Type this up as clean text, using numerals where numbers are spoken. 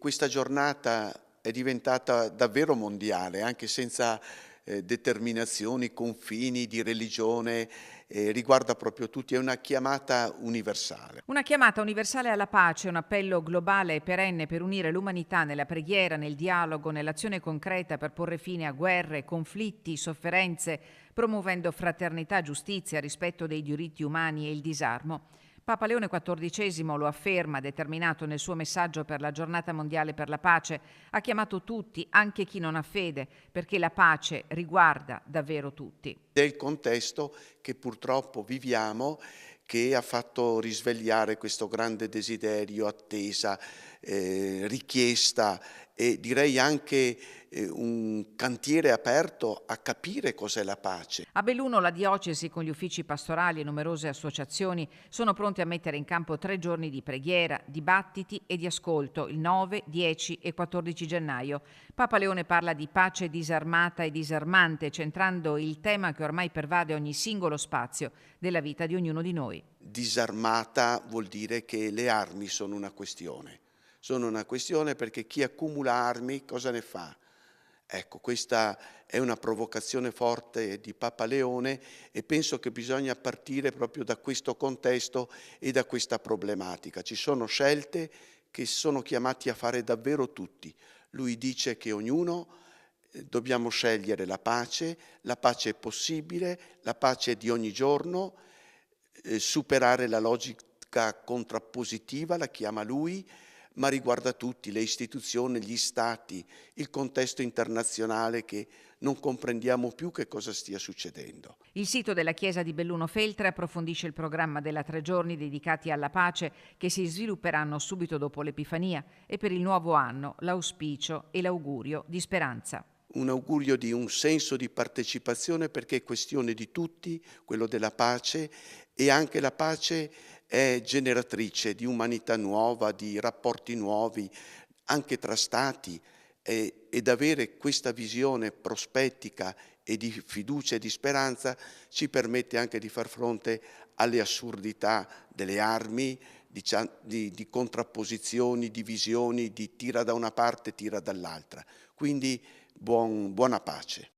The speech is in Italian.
questa giornata è diventata davvero mondiale, anche senza determinazioni, confini di religione, riguarda proprio tutti, è una chiamata universale. Una chiamata universale alla pace, un appello globale e perenne per unire l'umanità nella preghiera, nel dialogo, nell'azione concreta per porre fine a guerre, conflitti, sofferenze, promuovendo fraternità, giustizia, rispetto dei diritti umani e il disarmo. Papa Leone XIV lo afferma, determinato nel suo messaggio per la Giornata Mondiale per la Pace, ha chiamato tutti, anche chi non ha fede, perché la pace riguarda davvero tutti. È il contesto che purtroppo viviamo che ha fatto risvegliare questo grande desiderio, attesa, richiesta e direi anche un cantiere aperto a capire cos'è la pace. A Belluno la diocesi con gli uffici pastorali e numerose associazioni sono pronti a mettere in campo 3 giorni di preghiera, dibattiti e di ascolto il 9, 10 e 14 gennaio. Papa Leone parla di pace disarmata e disarmante, centrando il tema che ormai pervade ogni singolo spazio della vita di ognuno di noi. Disarmata vuol dire che le armi sono una questione. Sono una questione perché chi accumula armi cosa ne fa? Ecco, questa è una provocazione forte di Papa Leone e penso che bisogna partire proprio da questo contesto e da questa problematica. Ci sono scelte che sono chiamati a fare davvero tutti. Lui dice che ognuno dobbiamo scegliere la pace è possibile, la pace è di ogni giorno, superare la logica contrappositiva, la chiama lui, ma riguarda tutti, le istituzioni, gli stati, il contesto internazionale che non comprendiamo più che cosa stia succedendo. Il sito della chiesa di Belluno Feltre approfondisce il programma della 3 giorni dedicati alla pace che si svilupperanno subito dopo l'Epifania e per il nuovo anno l'auspicio e l'augurio di speranza. Un augurio di un senso di partecipazione perché è questione di tutti, quello della pace, e anche la pace è generatrice di umanità nuova, di rapporti nuovi, anche tra stati, ed avere questa visione prospettica e di fiducia e di speranza ci permette anche di far fronte alle assurdità delle armi, di contrapposizioni, di visioni, di tira da una parte, tira dall'altra. Quindi buona pace.